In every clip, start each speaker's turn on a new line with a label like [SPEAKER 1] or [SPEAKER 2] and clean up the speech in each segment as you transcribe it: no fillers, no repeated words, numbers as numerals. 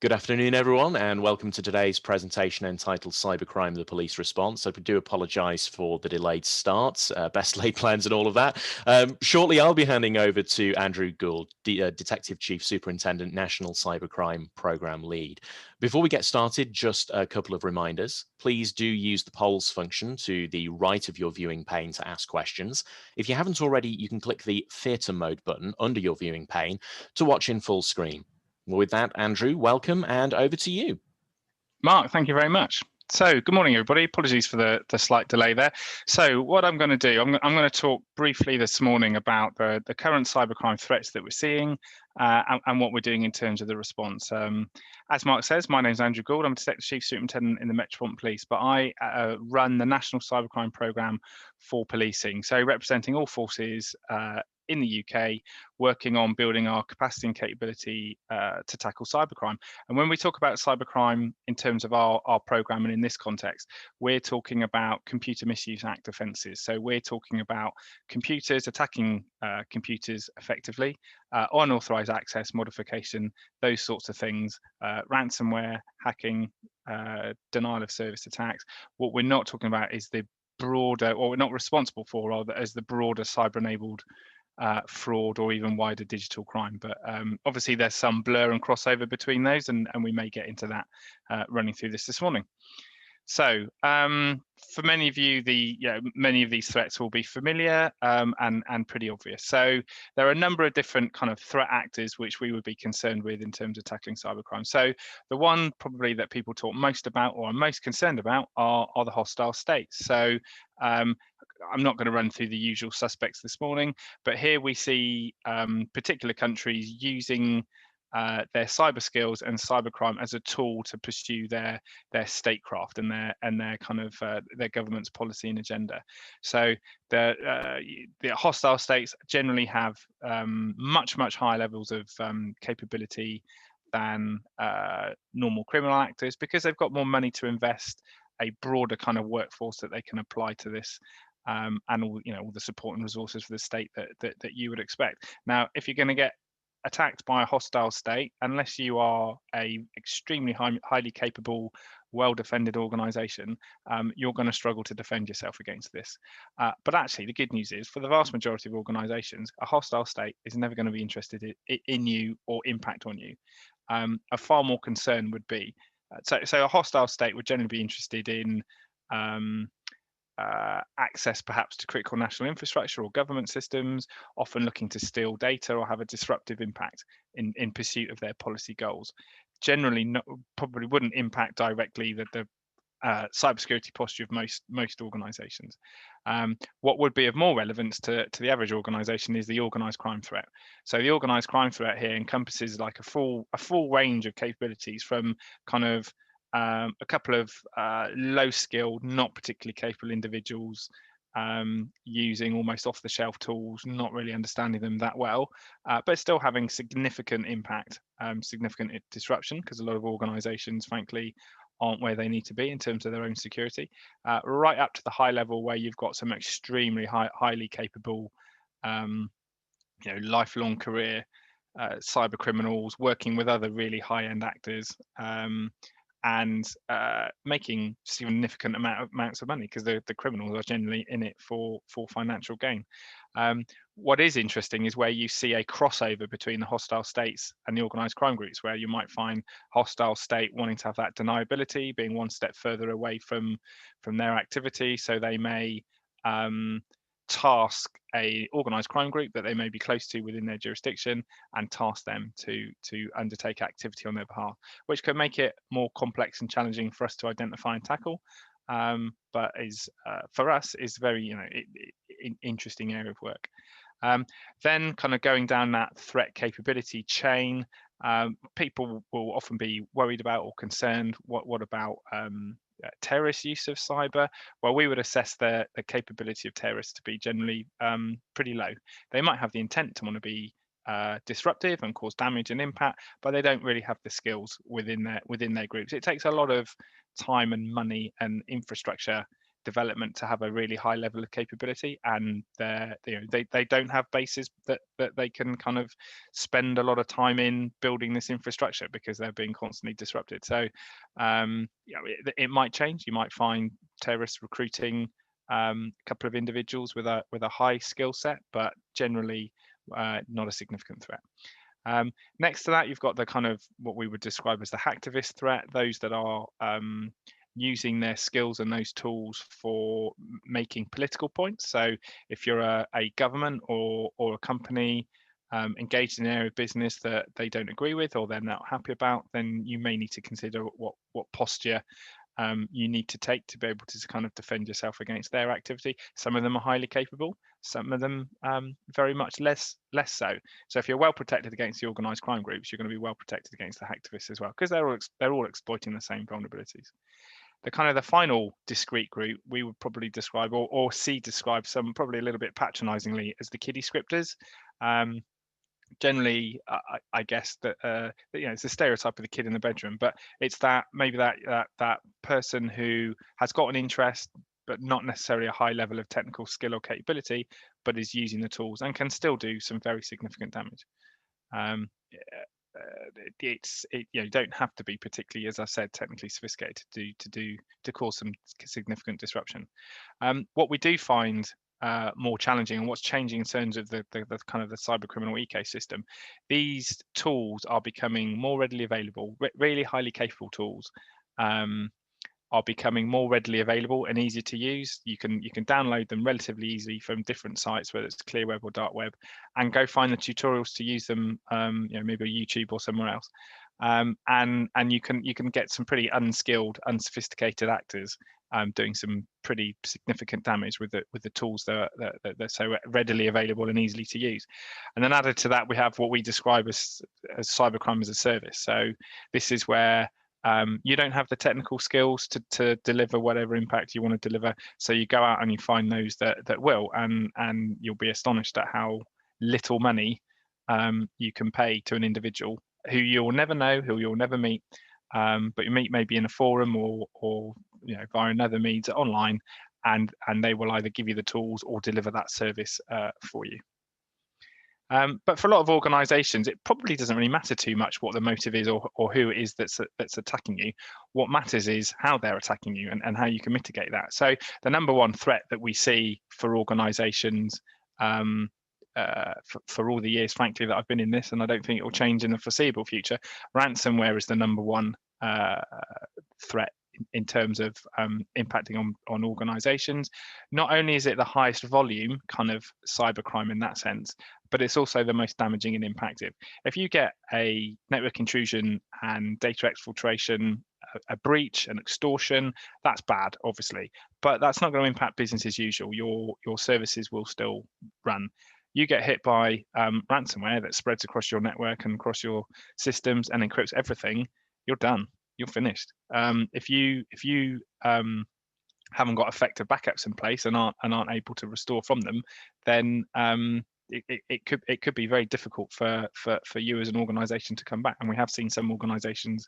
[SPEAKER 1] Good afternoon, everyone, and welcome to today's presentation entitled Cybercrime, the Police Response. I do apologise for the delayed start, best laid plans and all of that. Shortly, I'll be handing over to Andrew Gould, Detective Chief Superintendent, National Cybercrime Programme Lead. Before we get started, just a couple of reminders. Please do use the polls function to the right of your viewing pane to ask questions. If you haven't already, you can click the Theatre Mode button under your viewing pane to watch in full screen. Well, with that, Andrew, welcome and over to you.
[SPEAKER 2] Mark, thank you very much. So, good morning, everybody. Apologies for the slight delay there. So, what I'm going to do, I'm going to talk briefly this morning about the current cybercrime threats that we're seeing and what we're doing in terms of the response. As Mark says, my name is Andrew Gould. I'm Detective Chief Superintendent in the Metropolitan Police, but I run the National Cybercrime Programme for Policing, so representing all forces in the UK, working on building our capacity and capability to tackle cybercrime. And when we talk about cybercrime in terms of our programme and in this context, we're talking about Computer Misuse Act offences. So we're talking about computers, attacking computers effectively, unauthorised access, modification, those sorts of things, ransomware, hacking, denial of service attacks. What we're not talking about is the broader, or we're not responsible for, rather, as the broader cyber-enabled fraud or even wider digital crime. But obviously there's some blur and crossover between those, and we may get into that running through this morning. So for many of you, many of these threats will be familiar and pretty obvious. So there are a number of different kind of threat actors which we would be concerned with in terms of tackling cybercrime. So the one probably that people talk most about or are most concerned about are the hostile states. So I'm not going to run through the usual suspects this morning, but here we see particular countries using their cyber skills and cybercrime as a tool to pursue their statecraft and their kind of their government's policy and agenda. So the hostile states generally have much higher levels of capability than normal criminal actors, because they've got more money to invest, a broader kind of workforce that they can apply to this, and all the support and resources for the state that you would expect. Now, if you're going to get attacked by a hostile state, unless you are a extremely highly capable, well-defended organisation, you're going to struggle to defend yourself against this. But actually, the good news is, for the vast majority of organisations, a hostile state is never going to be interested in you or impact on you. A far more concern would be, so a hostile state would generally be interested in access perhaps to critical national infrastructure or government systems, often looking to steal data or have a disruptive impact in pursuit of their policy goals. Generally, probably wouldn't impact directly the cybersecurity posture of most organisations. What would be of more relevance to the average organisation is the organised crime threat. So the organised crime threat here encompasses like a full range of capabilities, from kind of a couple of low-skilled, not particularly capable individuals using almost off-the-shelf tools, not really understanding them that well, but still having significant impact, significant disruption, because a lot of organisations, frankly, aren't where they need to be in terms of their own security, right up to the high level where you've got some extremely highly capable, lifelong career cyber criminals working with other really high-end actors, and making significant amounts of money, because the criminals are generally in it for financial gain. What is interesting is where you see a crossover between the hostile states and the organised crime groups, where you might find hostile state wanting to have that deniability, being one step further away from their activity. So they may task a organised crime group that they may be close to within their jurisdiction and task them to undertake activity on their behalf, which can make it more complex and challenging for us to identify and tackle, but is for us is very interesting area of work. Then kind of going down that threat capability chain, people will often be worried about or concerned, what about terrorist use of cyber? Well, we would assess the capability of terrorists to be generally pretty low. They might have the intent to want to be disruptive and cause damage and impact, but they don't really have the skills within their groups. It takes a lot of time and money and infrastructure development to have a really high level of capability, and they don't have bases that they can kind of spend a lot of time in building this infrastructure because they're being constantly disrupted. So it might change. You might find terrorists recruiting a couple of individuals with a high skill set, but generally not a significant threat. Next to that, you've got the kind of what we would describe as the hacktivist threat, those that are using their skills and those tools for making political points. So if you're a government or a company engaged in an area of business that they don't agree with or they're not happy about, then you may need to consider what posture you need to take to be able to kind of defend yourself against their activity. Some of them are highly capable, some of them very much less so. So if you're well protected against the organised crime groups, you're going to be well protected against the hacktivists as well, because they're all exploiting the same vulnerabilities. The final discrete group we would probably describe or see described some probably a little bit patronisingly as the kiddie scripters. Generally, I guess that it's a stereotype of the kid in the bedroom, but it's that maybe that person who has got an interest but not necessarily a high level of technical skill or capability, but is using the tools and can still do some very significant damage. You don't have to be particularly, as I said, technically sophisticated to cause some significant disruption. What we do find more challenging, and what's changing in terms of the kind of the cyber criminal ecosystem, these tools are becoming more readily available. Really highly capable tools are becoming more readily available and easier to use. You can download them relatively easily from different sites, whether it's clear web or dark web, and go find the tutorials to use them. Maybe YouTube or somewhere else, and you can get some pretty unskilled, unsophisticated actors doing some pretty significant damage with the tools that are so readily available and easily to use. And then added to that, we have what we describe as cybercrime as a service. So this is where you don't have the technical skills to deliver whatever impact you want to deliver. So you go out and you find those that will, and you'll be astonished at how little money you can pay to an individual who you'll never know, who you'll never meet, but you meet maybe in a forum or via another means online, and they will either give you the tools or deliver that service for you. But for a lot of organisations, it probably doesn't really matter too much what the motive is or who it is that's attacking you. What matters is how they're attacking you and how you can mitigate that. So the number one threat that we see for organisations for all the years, frankly, that I've been in this, and I don't think it will change in the foreseeable future, ransomware is the number one threat in terms of impacting on organisations. Not only is it the highest volume kind of cybercrime in that sense, but it's also the most damaging and impactful. If you get a network intrusion and data exfiltration, a breach, an extortion, that's bad, obviously, but that's not going to impact business as usual. Your services will still run. You get hit by ransomware that spreads across your network and across your systems and encrypts everything, you're done. You're finished. If you haven't got effective backups in place and aren't able to restore from them, then it could be very difficult for you as an organisation to come back. And we have seen some organisations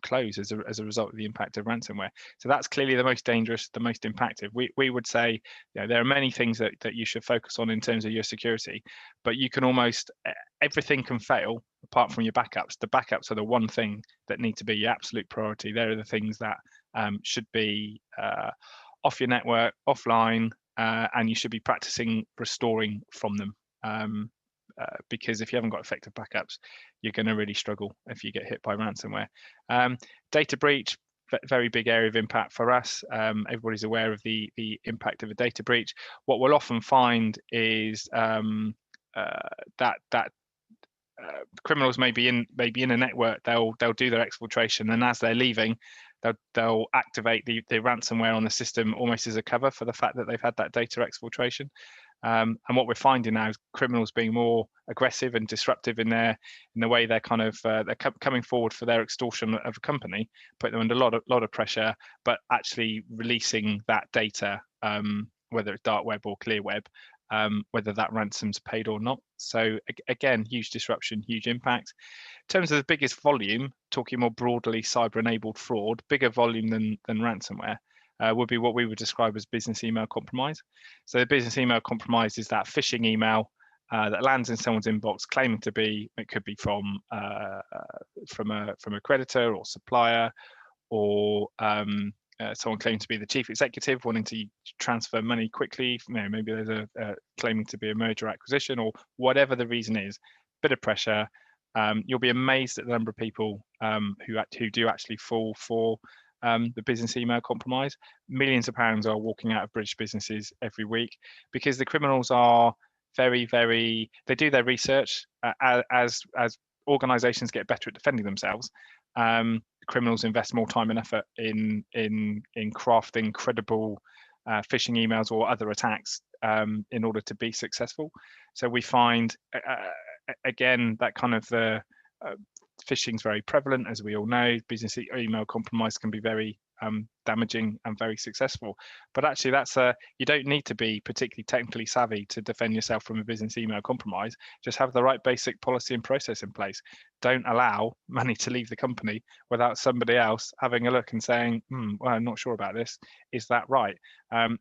[SPEAKER 2] close as a result of the impact of ransomware. So that's clearly the most dangerous, the most impactful. We would say there are many things that you should focus on in terms of your security, but you can almost, everything can fail apart from your backups. The backups are the one thing that need to be your absolute priority. They're the things that should be off your network, offline, and you should be practicing restoring from them. Because if you haven't got effective backups, you're going to really struggle if you get hit by ransomware. Data breach, very big area of impact for us. Everybody's aware of the impact of a data breach. What we'll often find is that criminals may be in a network. They'll do their exfiltration, and as they're leaving, they'll activate the ransomware on the system almost as a cover for the fact that they've had that data exfiltration. And what we're finding now is criminals being more aggressive and disruptive in the way they're kind of they're coming forward for their extortion of a company, put them under a lot of pressure, but actually releasing that data, whether it's dark web or clear web, whether that ransom's paid or not. So again, huge disruption, huge impact. In terms of the biggest volume, talking more broadly, cyber-enabled fraud, bigger volume than ransomware. would be what we would describe as business email compromise. So the business email compromise is that phishing email that lands in someone's inbox claiming to be, it could be from a creditor or supplier, or someone claiming to be the chief executive wanting to transfer money quickly. Maybe there's a claiming to be a merger acquisition, or whatever the reason is. Bit of pressure. You'll be amazed at the number of people who do actually fall for the business email compromise. Millions of pounds are walking out of British businesses every week because the criminals are very, they do their research as organisations get better at defending themselves. Criminals invest more time and effort in crafting credible phishing emails or other attacks in order to be successful. So we find again that kind of the phishing is very prevalent, as we all know. Business email compromise can be very damaging and very successful. But actually, you don't need to be particularly technically savvy to defend yourself from a business email compromise. Just have the right basic policy and process in place. Don't allow money to leave the company without somebody else having a look and saying, well, I'm not sure about this. Is that right?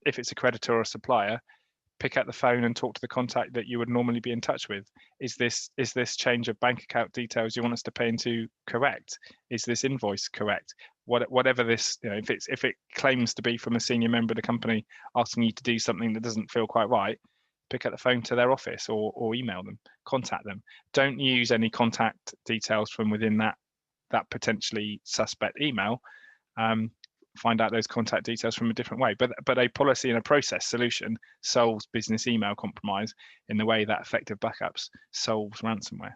[SPEAKER 2] If it's a creditor or a supplier, pick up the phone and talk to the contact that you would normally be in touch with. Is this change of bank account details you want us to pay into correct? Is this invoice correct? Whatever this, if it claims to be from a senior member of the company asking you to do something that doesn't feel quite right, pick up the phone to their office or email them, contact them. Don't use any contact details from within that potentially suspect email. Find out those contact details from a different way. But a policy and a process solution solves business email compromise in the way that effective backups solves ransomware.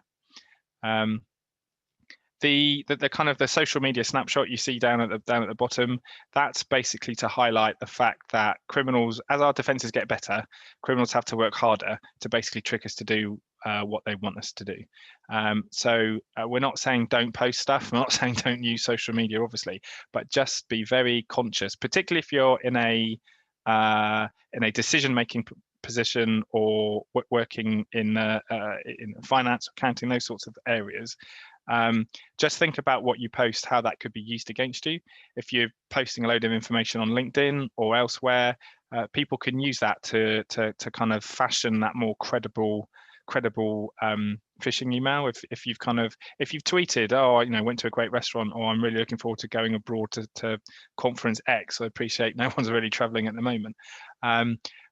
[SPEAKER 2] The kind of the social media snapshot you see down at the bottom, that's basically to highlight the fact that criminals, as our defenses get better, criminals have to work harder to basically trick us to do what they want us to do. So we're not saying don't post stuff. We're not saying don't use social media, obviously, but just be very conscious, particularly if you're in a decision-making position or working in finance, accounting, those sorts of areas. Just think about what you post, how that could be used against you. If you're posting a load of information on LinkedIn or elsewhere, people can use that to kind of fashion that more credible phishing email. If you've tweeted, oh, went to a great restaurant, or I'm really looking forward to going abroad to conference X. I appreciate no one's really traveling at the moment.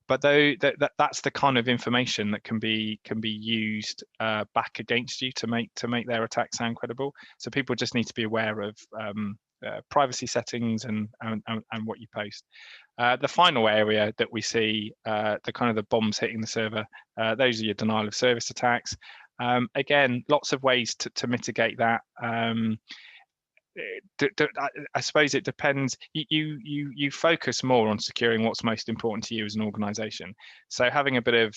[SPEAKER 2] But that's the kind of information that can be used back against you to make their attack sound credible. So people just need to be aware of privacy settings and what you post. The final area that we see, the kind of the bombs hitting the server, those are your denial of service attacks. Again, lots of ways to mitigate that. I suppose it depends. You focus more on securing what's most important to you as an organization. So having a bit of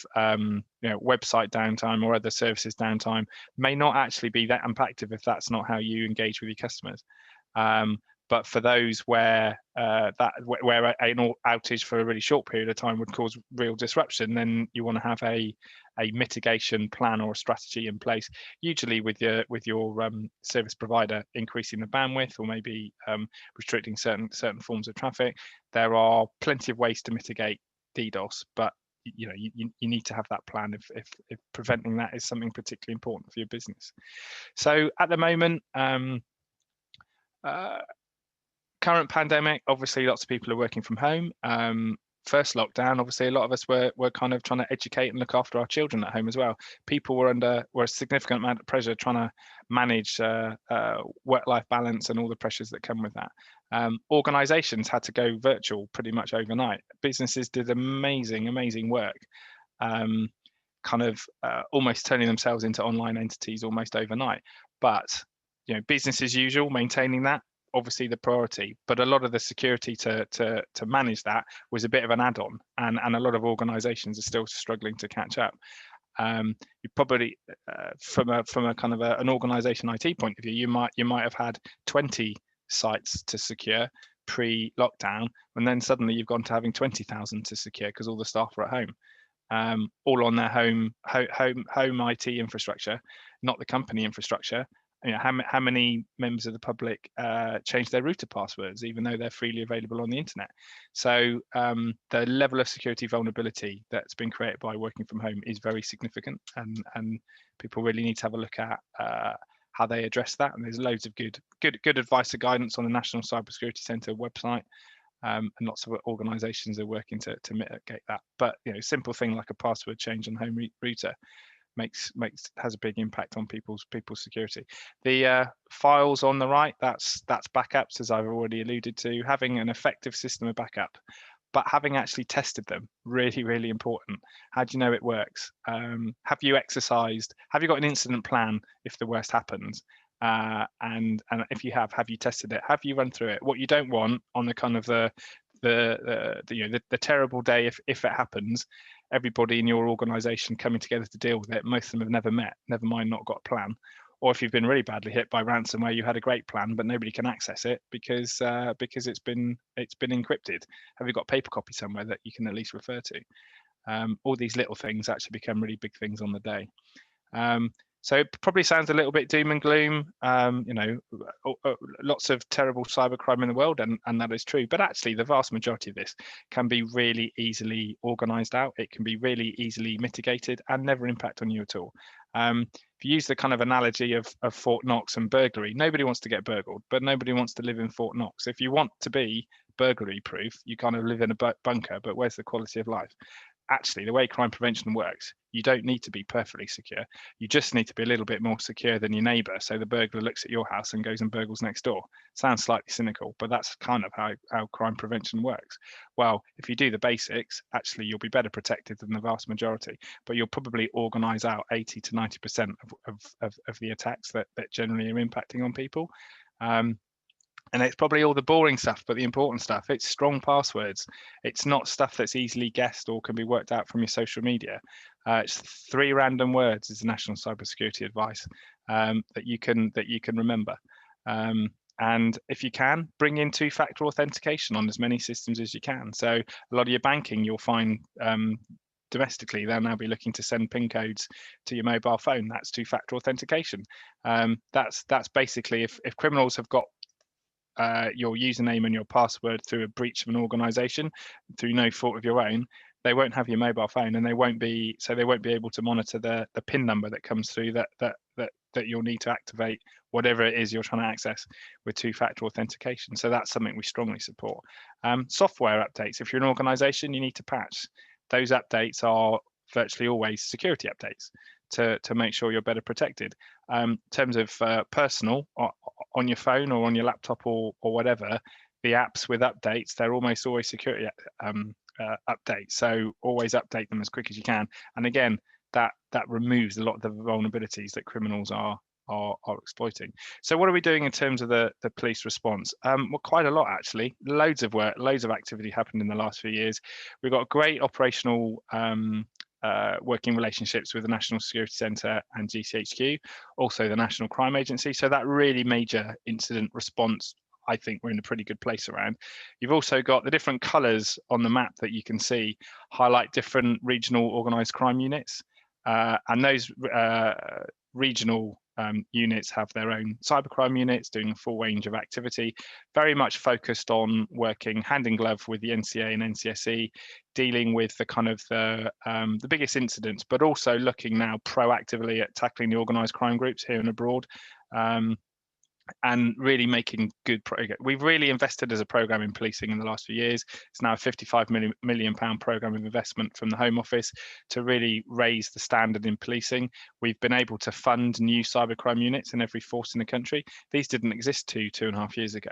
[SPEAKER 2] website downtime or other services downtime may not actually be that impactful if that's not how you engage with your customers. But for those where an outage for a really short period of time would cause real disruption, then you want to have a mitigation plan or a strategy in place, usually with your service provider increasing the bandwidth or maybe restricting certain forms of traffic. There are plenty of ways to mitigate DDoS, but you need to have that plan if preventing that is something particularly important for your business. So at the moment, current pandemic, obviously lots of people are working from home. First lockdown, obviously a lot of us were kind of trying to educate and look after our children at home as well. People were under a significant amount of pressure trying to manage work-life balance and all the pressures that come with that. Organizations had to go virtual pretty much overnight. Businesses did amazing work, almost turning themselves into online entities almost overnight. But business as usual, maintaining that, obviously the priority, but a lot of the security to manage that was a bit of an add-on, and a lot of organizations are still struggling to catch up. You probably from a kind of an organization IT point of view, you might have had 20 sites to secure pre-lockdown, and then suddenly you've gone to having 20,000 to secure because all the staff are at home, all on their home IT infrastructure, not the company infrastructure. how many members of the public change their router passwords, even though they're freely available on the internet? So the level of security vulnerability that's been created by working from home is very significant, and people really need to have a look at how they address that. And there's loads of good advice and guidance on the National Cybersecurity Centre website. And lots of organisations are working to mitigate that. But simple thing like a password change on home router has a big impact on people's security. The files on the right, that's backups, as I've already alluded to. Having an effective system of backup, but having actually tested them, really important. How do you know it works? Have you exercised? Have you got an incident plan if the worst happens? And if you have you tested it? Have you run through it? What you don't want on the kind of the terrible day if it happens, everybody in your organization coming together to deal with it, most of them have never met, never mind not got a plan. Or if you've been really badly hit by ransomware, you had a great plan but nobody can access it because it's been encrypted. Have you got a paper copy somewhere that you can at least refer to? All these little things actually become really big things on the day. So it probably sounds a little bit doom and gloom, lots of terrible cybercrime in the world, and that is true. But actually, the vast majority of this can be really easily organised out. It can be really easily mitigated and never impact on you at all. If you use the kind of analogy of Fort Knox and burglary, nobody wants to get burgled, but nobody wants to live in Fort Knox. If you want to be burglary proof, you kind of live in a bunker, but where's the quality of life? Actually, the way crime prevention works, you don't need to be perfectly secure. You just need to be a little bit more secure than your neighbour, so the burglar looks at your house and goes and burgles next door. Sounds slightly cynical, but that's kind of how crime prevention works. Well, if you do the basics, actually you'll be better protected than the vast majority, but you'll probably organise out 80 to 90% of the attacks that generally are impacting on people. And it's probably all the boring stuff, but the important stuff, it's strong passwords. It's not stuff that's easily guessed or can be worked out from your social media. It's 3 random words is the National Cybersecurity advice that you can remember. And if you can, bring in 2-factor authentication on as many systems as you can. So a lot of your banking, you'll find domestically, they'll now be looking to send PIN codes to your mobile phone. That's 2-factor authentication. That's basically if criminals have got your username and your password through a breach of an organization through no fault of your own, they won't have your mobile phone, and they won't be able to monitor the PIN number that comes through that you'll need to activate whatever it is you're trying to access with 2-factor authentication. So that's something we strongly support. Software updates. If you're an organization, you need to patch. Those updates are virtually always security updates to make sure you're better protected. In terms of personal, on your phone or on your laptop or whatever, the apps with updates, they're almost always security updates. So always update them as quick as you can. And again, that removes a lot of the vulnerabilities that criminals are exploiting. So what are we doing in terms of the police response? Well, quite a lot actually. Loads of work, loads of activity happened in the last few years. We've got great operational working relationships with the National Security Centre and GCHQ, also the National Crime Agency. So that really major incident response, I think we're in a pretty good place around. You've also got the different colours on the map that you can see highlight different regional organised crime units, and those regional units have their own cybercrime units doing a full range of activity, very much focused on working hand in glove with the NCA and NCSE, dealing with the kind of the biggest incidents, but also looking now proactively at tackling the organised crime groups here and abroad. And really making good progress. We've really invested as a programme in policing in the last few years. It's now a £55 million programme of investment from the Home Office to really raise the standard in policing. We've been able to fund new cybercrime units in every force in the country. These didn't exist 2.5 years ago.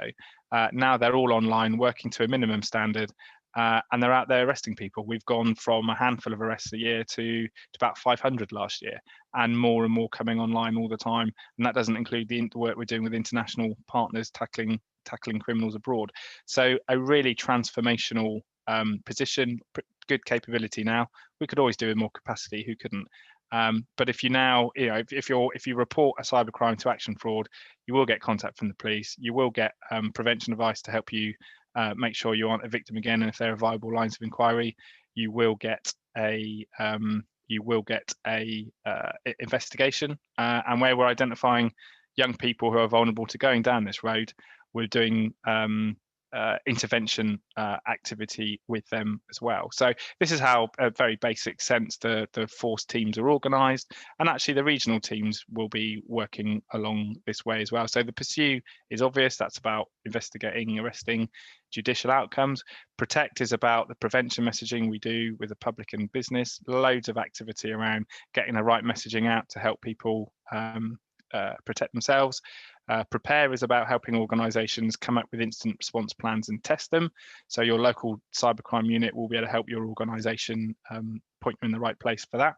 [SPEAKER 2] Now they're all online, working to a minimum standard. And they're out there arresting people. We've gone from a handful of arrests a year to about 500 last year, and more coming online all the time. And that doesn't include the work we're doing with international partners tackling criminals abroad. So a really transformational position, good capability now. We could always do with more capacity. Who couldn't? But if you now, if you report a cybercrime to Action Fraud, you will get contact from the police. You will get prevention advice to help you make sure you aren't a victim again, and if there are viable lines of inquiry, you will get a investigation. And where we're identifying, young people who are vulnerable to going down this road, we're doing intervention activity with them as well. So this is how, a very basic sense, the force teams are organised, and actually the regional teams will be working along this way as well. So the pursue is obvious, that's about investigating, arresting, judicial outcomes. Protect is about the prevention messaging we do with the public and business, loads of activity around getting the right messaging out to help people protect themselves. Prepare is about helping organisations come up with instant response plans and test them. So your local cybercrime unit will be able to help your organisation point you in the right place for that,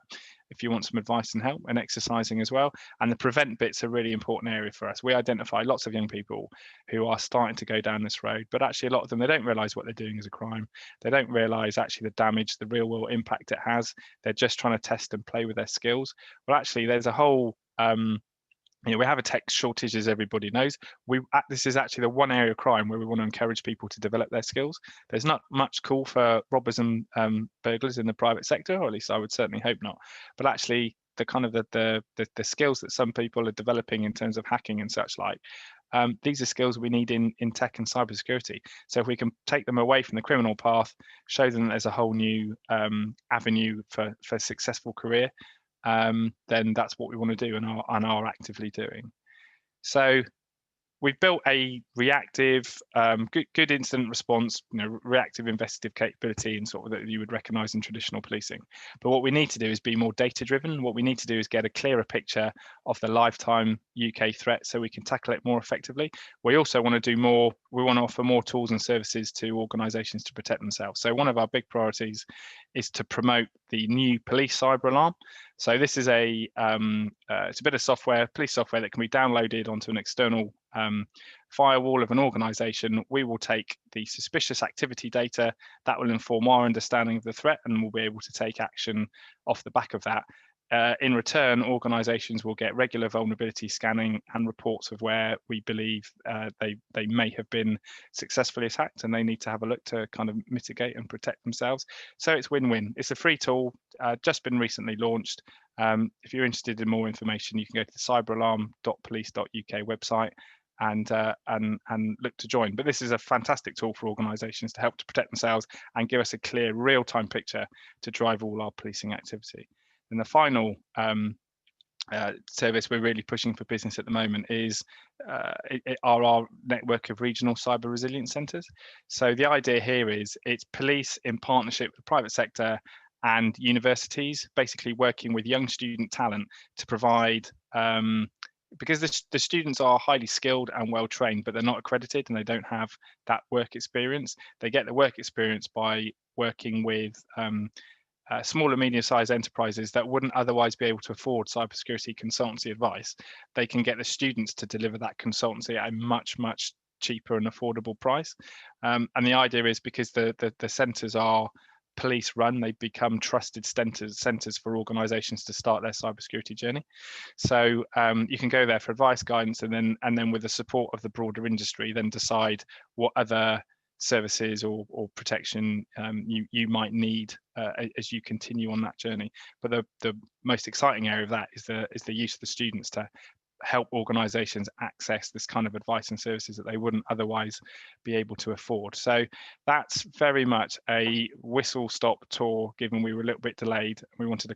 [SPEAKER 2] if you want some advice and help, and exercising as well. And the prevent bit's a really important area for us. We identify lots of young people who are starting to go down this road, but actually a lot of them, they don't realise what they're doing as a crime. They don't realise actually the damage, the real world impact it has. They're just trying to test and play with their skills. Well, actually there's a whole we have a tech shortage, as everybody knows. This is actually the one area of crime where we want to encourage people to develop their skills. There's not much call for robbers and burglars in the private sector, or at least I would certainly hope not. But actually, the kind of the skills that some people are developing in terms of hacking and such like, these are skills we need in tech and cybersecurity. So if we can take them away from the criminal path, show them there's a whole new avenue for a successful career, then that's what we want to do and are actively doing. So we've built a reactive, good incident response, reactive investigative capability, and sort of that you would recognise in traditional policing. But what we need to do is be more data driven. What we need to do is get a clearer picture of the lifetime UK threat so we can tackle it more effectively. We also want to do more. We want to offer more tools and services to organisations to protect themselves. So one of our big priorities is to promote the new police cyber alarm. So this is it's a bit of software, police software, that can be downloaded onto an external firewall of an organisation. We will take the suspicious activity data that will inform our understanding of the threat, and we'll be able to take action off the back of that. In return, organisations will get regular vulnerability scanning and reports of where we believe they may have been successfully attacked, and they need to have a look to kind of mitigate and protect themselves. So it's win-win. It's a free tool, just been recently launched. If you're interested in more information, you can go to the cyberalarm.police.uk website and look to join. But this is a fantastic tool for organisations to help to protect themselves and give us a clear real-time picture to drive all our policing activity. And the final service we're really pushing for business at the moment is our network of regional cyber resilience centres. So the idea here is it's police in partnership with the private sector and universities, basically working with young student talent to provide, because the students are highly skilled and well trained, but they're not accredited and they don't have that work experience. They get the work experience by working with small and medium-sized enterprises that wouldn't otherwise be able to afford cybersecurity consultancy advice. They can get the students to deliver that consultancy at a much cheaper and affordable price. And the idea is because the centres are police run, they become trusted centres for organisations to start their cybersecurity journey. So you can go there for advice, guidance, and then with the support of the broader industry, then decide what other services or protection you might need as you continue on that journey. But the most exciting area of that is the use of the students to help organisations access this kind of advice and services that they wouldn't otherwise be able to afford. So that's very much a whistle-stop tour, given we were a little bit delayed. We wanted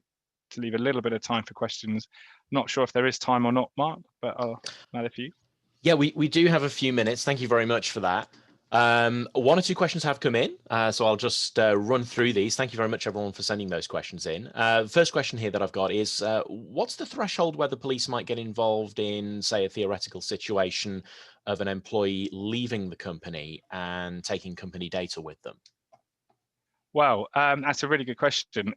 [SPEAKER 2] to leave a little bit of time for questions. Not sure if there is time or not, Mark, but I'll matter for you.
[SPEAKER 1] Yeah, we do have a few minutes. Thank you very much for that. One or two questions have come in, so I'll just run through these. Thank you very much, everyone, for sending those questions in. First question here that I've got is, what's the threshold where the police might get involved in, say, a theoretical situation of an employee leaving the company and taking company data with them?
[SPEAKER 2] Well, that's a really good question.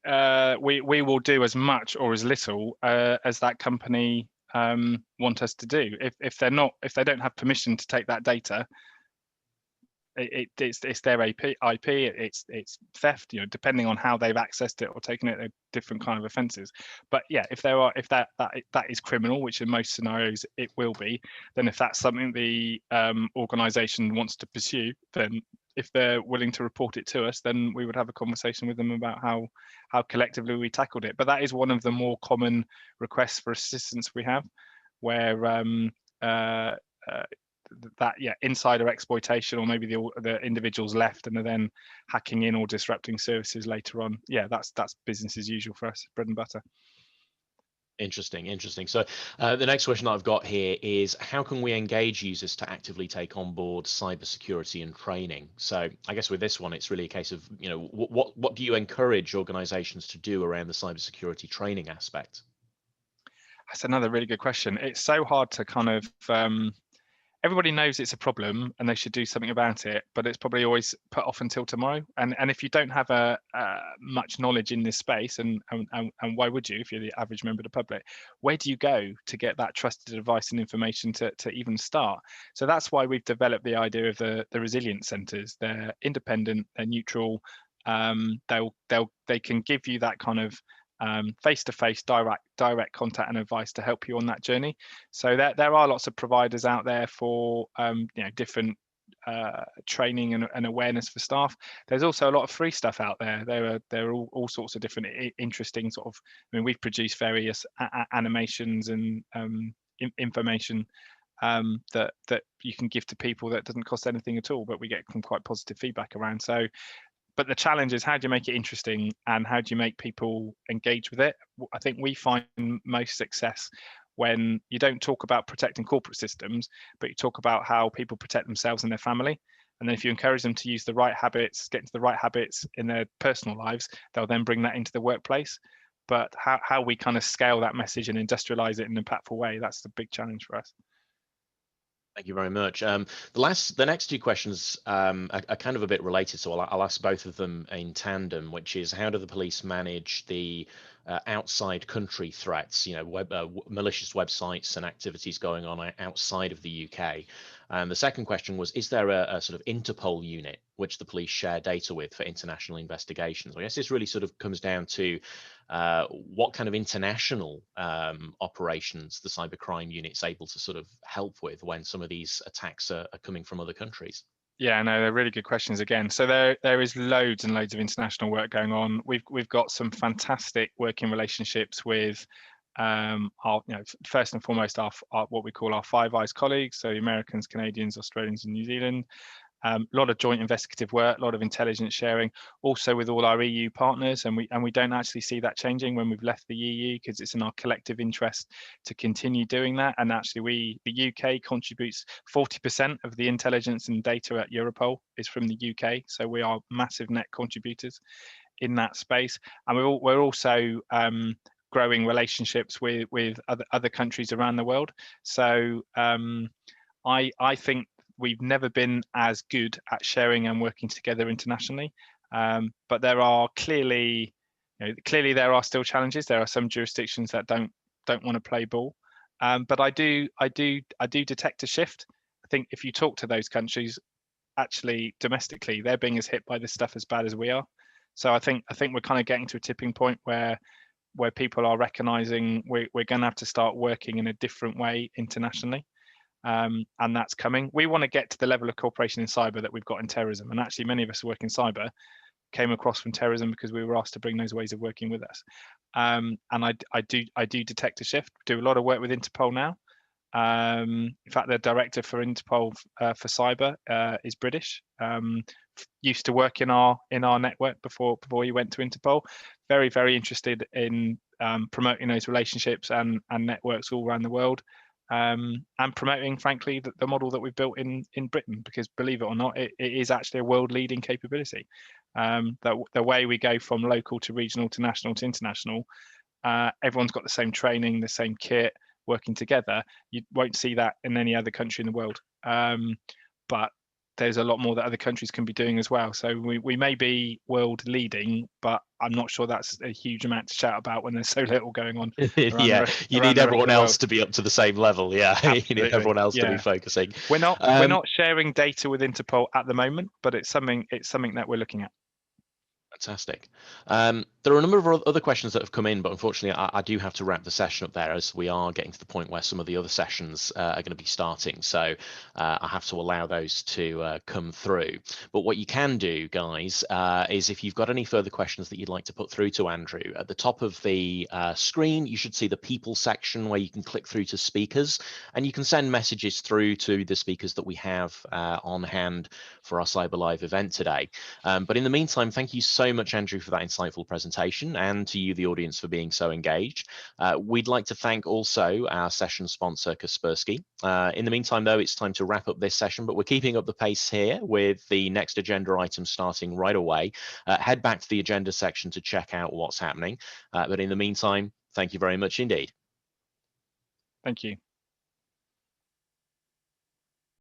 [SPEAKER 2] We will do as much or as little as that company want us to do. If they don't have permission to take that data, it's their IP. It's theft. Depending on how they've accessed it or taken it, they're different kind of offences. But yeah, if that is criminal, which in most scenarios it will be, then if that's something the organisation wants to pursue, then if they're willing to report it to us, then we would have a conversation with them about how collectively we tackled it. But that is one of the more common requests for assistance we have, where insider exploitation, or maybe the individuals left and are then hacking in or disrupting services later on. Yeah, that's business as usual for us, bread and butter.
[SPEAKER 1] Interesting. So the next question that I've got here is, how can we engage users to actively take on board cybersecurity and training? So I guess with this one, it's really a case of, what do you encourage organizations to do around the cybersecurity training aspect?
[SPEAKER 2] That's another really good question. It's so hard to kind of everybody knows it's a problem and they should do something about it, but it's probably always put off until tomorrow. And if you don't have much knowledge in this space, and why would you if you're the average member of the public? Where do you go to get that trusted advice and information to even start? So that's why we've developed the idea of the resilience centres. They're independent, they're neutral. They can give you that kind of face-to-face direct contact and advice to help you on that journey. So there are lots of providers out there for different training and awareness for staff. There's also a lot of free stuff out there. There are all sorts of different interesting sort of, I mean, we've produced various animations and information that you can give to people that doesn't cost anything at all, but we get some quite positive feedback around. So but the challenge is, how do you make it interesting and how do you make people engage with it? I think we find most success when you don't talk about protecting corporate systems, but you talk about how people protect themselves and their family. And then if you encourage them to use the right habits, get into the right habits in their personal lives, they'll then bring that into the workplace. But how we kind of scale that message and industrialize it in an impactful way, that's the big challenge for us.
[SPEAKER 1] Thank you very much. The next two questions are kind of a bit related, so I'll ask both of them in tandem, which is, how do the police manage the outside country threats, malicious websites and activities going on outside of the UK? And the second question was, is there a sort of Interpol unit which the police share data with for international investigations? I guess this really sort of comes down to what kind of international operations the cybercrime unit's able to sort of help with when some of these attacks are coming from other countries.
[SPEAKER 2] Yeah, no, they're really good questions again. So there is loads and loads of international work going on. We've got some fantastic working relationships with our, first and foremost, our what we call our Five Eyes colleagues, so Americans, Canadians, Australians, and New Zealand. A lot of joint investigative work, a lot of intelligence sharing, also with all our EU partners, and we don't actually see that changing when we've left the EU, because it's in our collective interest to continue doing that. And actually, the UK contributes 40% of the intelligence and data at Europol is from the UK, so we are massive net contributors in that space. And we're also growing relationships with other countries around the world. So I think we've never been as good at sharing and working together internationally, but there are clearly there are still challenges. There are some jurisdictions that don't want to play ball, but I do detect a shift. I think if you talk to those countries, actually domestically, they're being as hit by this stuff as bad as we are. So I think we're kind of getting to a tipping point where people are recognizing we're going to have to start working in a different way internationally. And that's coming. We want to get to the level of cooperation in cyber that we've got in terrorism. And actually, many of us who work in cyber came across from terrorism because we were asked to bring those ways of working with us. And I do detect a shift. We do a lot of work with Interpol now. In fact, the director for Interpol for cyber is British. Used to work in our network before he went to Interpol. Very, very interested in promoting those relationships and networks all around the world. And promoting, frankly, the model that we've built in Britain, because believe it or not, it is actually a world-leading capability. The way we go from local to regional to national to international, everyone's got the same training, the same kit, working together. You won't see that in any other country in the world. But there's a lot more that other countries can be doing as well. So we may be world leading, but I'm not sure that's a huge amount to shout about when there's so little going on.
[SPEAKER 1] Yeah, you need everyone else to be up to the same level. Yeah, you need everyone else to be focusing.
[SPEAKER 2] We're not sharing data with Interpol at the moment, but it's something that we're looking at.
[SPEAKER 1] Fantastic. There are a number of other questions that have come in, but unfortunately, I do have to wrap the session up there as we are getting to the point where some of the other sessions are going to be starting. So I have to allow those to come through. But what you can do, guys, is if you've got any further questions that you'd like to put through to Andrew, at the top of the screen, you should see the people section where you can click through to speakers, and you can send messages through to the speakers that we have on hand for our Cyber Live event today. But in the meantime, thank you so much, Andrew, for that insightful presentation, and to you, the audience, for being so engaged. We'd like to thank also our session sponsor, Kaspersky. In the meantime, though, it's time to wrap up this session, but we're keeping up the pace here with the next agenda item starting right away. Head back to the agenda section to check out what's happening. But in the meantime, thank you very much indeed.
[SPEAKER 2] Thank you.